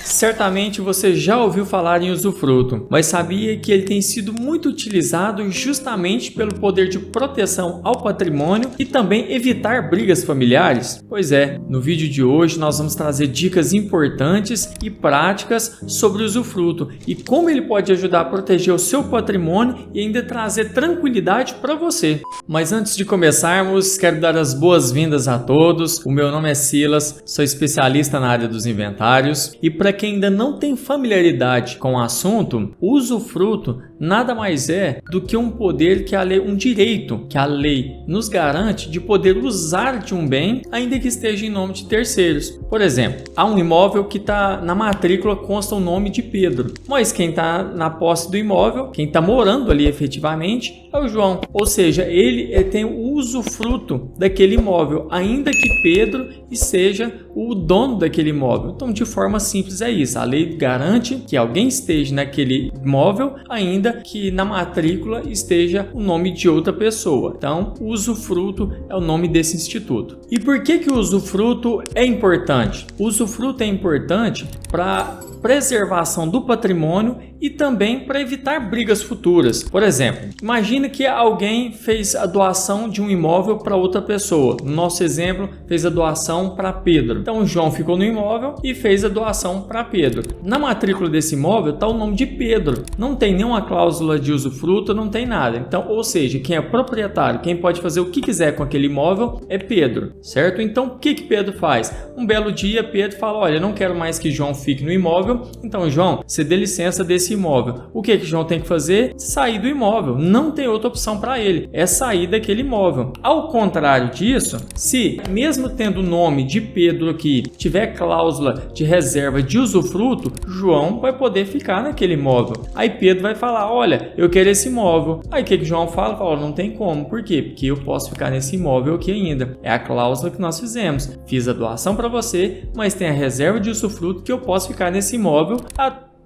Certamente você já ouviu falar em usufruto, mas sabia que ele tem sido muito utilizado justamente pelo poder de proteção ao patrimônio e também evitar brigas familiares? Pois é, no vídeo de hoje nós vamos trazer dicas importantes e práticas sobre o usufruto e como ele pode ajudar a proteger o seu patrimônio e ainda trazer tranquilidade para você. Mas antes de começarmos, quero dar as boas-vindas a todos. O meu nome é Silas, sou especialista na área dos inventários e para quem ainda não tem familiaridade com o assunto, o usufruto nada mais é do que um poder que a lei, um direito que a lei nos garante de poder usar de um bem, ainda que esteja em nome de terceiros. Por exemplo, há um imóvel que está na matrícula, consta o nome de Pedro, mas quem está na posse do imóvel, quem está morando ali efetivamente, é o João. Ou seja, ele tem o usufruto daquele imóvel, ainda que Pedro seja o dono daquele imóvel. Então, de forma simples é isso. A lei garante que alguém esteja naquele imóvel, ainda que na matrícula esteja o nome de outra pessoa. Então, o usufruto é o nome desse instituto. E por que o usufruto é importante? O usufruto é importante para preservação do patrimônio e também para evitar brigas futuras. Por exemplo, imagine que alguém fez a doação de um imóvel para outra pessoa. No nosso exemplo, fez a doação para Pedro. Então, o João ficou no imóvel e fez a doação para Pedro. Na matrícula desse imóvel está o nome de Pedro. Não tem nenhuma cláusula de usufruto, não tem nada. Então, ou seja, quem é proprietário, quem pode fazer o que quiser com aquele imóvel é Pedro, certo? Então, o que Pedro faz? Um belo dia, Pedro fala, olha, eu não quero mais que João fique no imóvel. Então, João, você dê licença desse imóvel. O que João tem que fazer? Sair do imóvel. Não tem outra opção para ele. É sair daquele imóvel. Ao contrário disso, se mesmo tendo o nome de Pedro aqui, tiver cláusula de reserva de usufruto, João vai poder ficar naquele imóvel. Aí Pedro vai falar, olha, eu quero esse imóvel. Aí o que João fala? Fala, não tem como. Por quê? Porque eu posso ficar nesse imóvel aqui ainda. É a cláusula que nós fizemos. Fiz a doação para você, mas tem a reserva de usufruto que eu posso ficar nesse imóvel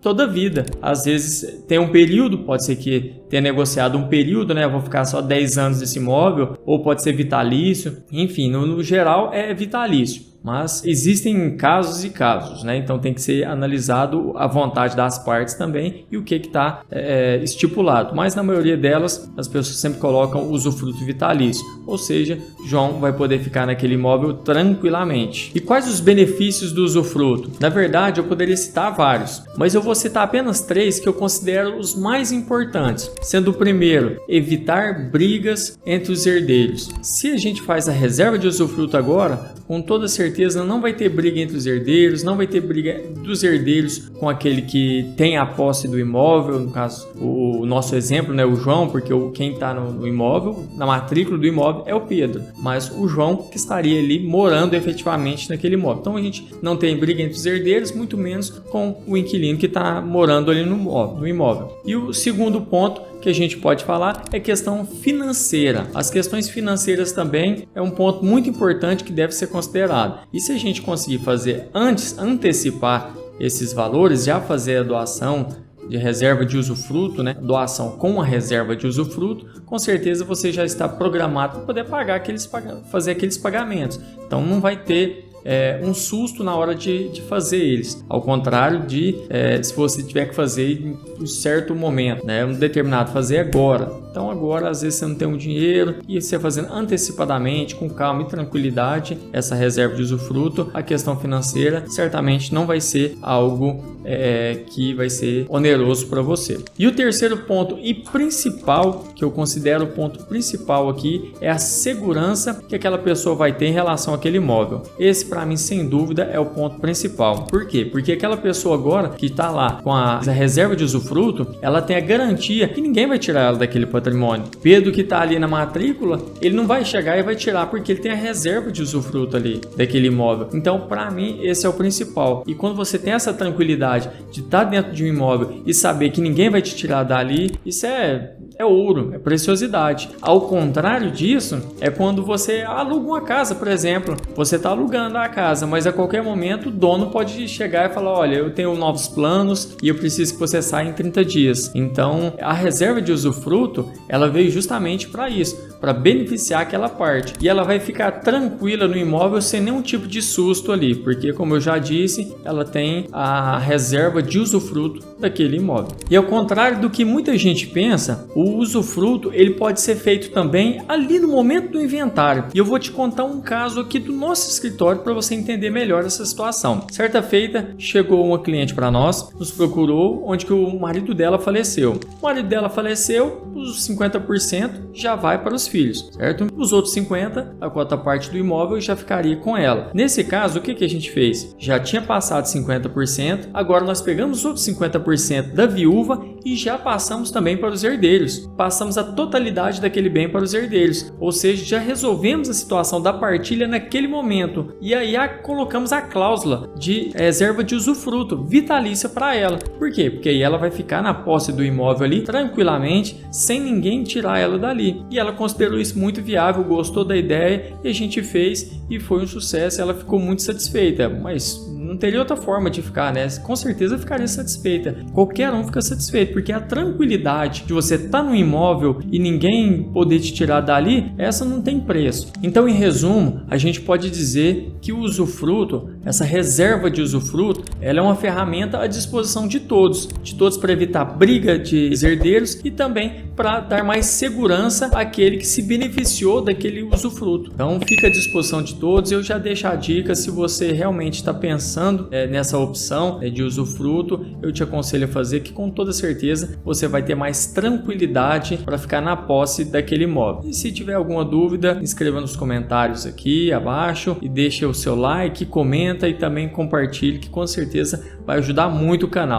toda a vida. Às vezes tem um período, pode ser que tenha negociado um período, né? Eu vou ficar só 10 anos nesse imóvel, ou pode ser vitalício. Enfim, no geral é vitalício. Mas existem casos e casos, né? Então tem que ser analisado a vontade das partes também e o que está estipulado. Mas na maioria delas, as pessoas sempre colocam usufruto vitalício. Ou seja, João vai poder ficar naquele imóvel tranquilamente. E quais os benefícios do usufruto? Na verdade, eu poderia citar vários, mas eu vou citar apenas 3 que eu considero os mais importantes. Sendo o primeiro, evitar brigas entre os herdeiros. Se a gente faz a reserva de usufruto agora, com toda certeza não vai ter briga entre os herdeiros, não vai ter briga dos herdeiros com aquele que tem a posse do imóvel, no caso, o nosso exemplo, né, o João, porque quem está no imóvel, na matrícula do imóvel é o Pedro, mas o João que estaria ali morando efetivamente naquele imóvel. Então a gente não tem briga entre os herdeiros, muito menos com o inquilino que está morando ali no imóvel. E o segundo ponto que a gente pode falar é questão financeira. As questões financeiras também é um ponto muito importante que deve ser considerado. E se a gente conseguir fazer antecipar esses valores, já fazer a doação de reserva de usufruto, né? Doação com a reserva de usufruto, com certeza você já está programado para poder fazer aqueles pagamentos. Então não vai ter um susto na hora de fazer eles, ao contrário de se você tiver que fazer em um certo momento, né? Um determinado fazer agora. Então agora às vezes você não tem um dinheiro e você fazendo antecipadamente, com calma e tranquilidade, essa reserva de usufruto, a questão financeira certamente não vai ser algo que vai ser oneroso para você. E o terceiro ponto e principal, que eu considero o ponto principal aqui, é a segurança que aquela pessoa vai ter em relação àquele imóvel. Esse para mim, sem dúvida, é o ponto principal. Por quê? Porque aquela pessoa agora que está lá com a reserva de usufruto, ela tem a garantia que ninguém vai tirar ela daquele patrimônio. Pedro que está ali na matrícula, ele não vai chegar e vai tirar porque ele tem a reserva de usufruto ali daquele imóvel. Então, para mim, esse é o principal. E quando você tem essa tranquilidade de estar dentro de um imóvel e saber que ninguém vai te tirar dali, isso é ouro, é preciosidade. Ao contrário disso, é quando você aluga uma casa, por exemplo. Você está alugando a casa, mas a qualquer momento o dono pode chegar e falar, olha, eu tenho novos planos e eu preciso que você saia em 30 dias. Então, a reserva de usufruto, ela veio justamente para isso, para beneficiar aquela parte. E ela vai ficar tranquila no imóvel sem nenhum tipo de susto ali, porque como eu já disse, ela tem a reserva de usufruto daquele imóvel. E ao contrário do que muita gente pensa, o usufruto ele pode ser feito também ali no momento do inventário. E eu vou te contar um caso aqui do nosso escritório para você entender melhor essa situação. Certa feita, chegou uma cliente para nós, nos procurou, onde que o marido dela faleceu. O marido dela faleceu, os 50% já vai para os filhos, certo? Os outros 50%, a quarta parte do imóvel já ficaria com ela. Nesse caso, o que a gente fez? Já tinha passado 50%, agora nós pegamos os outros 50% da viúva e já passamos também para os herdeiros. Passamos a totalidade daquele bem para os herdeiros, ou seja, já resolvemos a situação da partilha naquele momento. E aí colocamos a cláusula de reserva de usufruto vitalícia para ela. Por quê? Porque aí ela vai ficar na posse do imóvel ali tranquilamente, sem ninguém tirar ela dali. E ela considerou isso muito viável, gostou da ideia e a gente fez e foi um sucesso. Ela ficou muito satisfeita, mas não teria outra forma de ficar, né? Com certeza ficaria satisfeita. Qualquer um fica satisfeito, porque a tranquilidade de você estar no imóvel e ninguém poder te tirar dali, essa não tem preço. Então, em resumo, a gente pode dizer que o usufruto, essa reserva de usufruto, ela é uma ferramenta à disposição de todos para evitar briga de herdeiros e também para dar mais segurança àquele que se beneficiou daquele usufruto. Então, fica à disposição de todos. Eu já deixo a dica, se você realmente está pensando nessa opção de usufruto, eu te aconselho a fazer, que com toda certeza você vai ter mais tranquilidade para ficar na posse daquele imóvel. E se tiver alguma dúvida, escreva nos comentários aqui abaixo e deixe o seu like, comenta e também compartilhe, que com certeza vai ajudar muito o canal.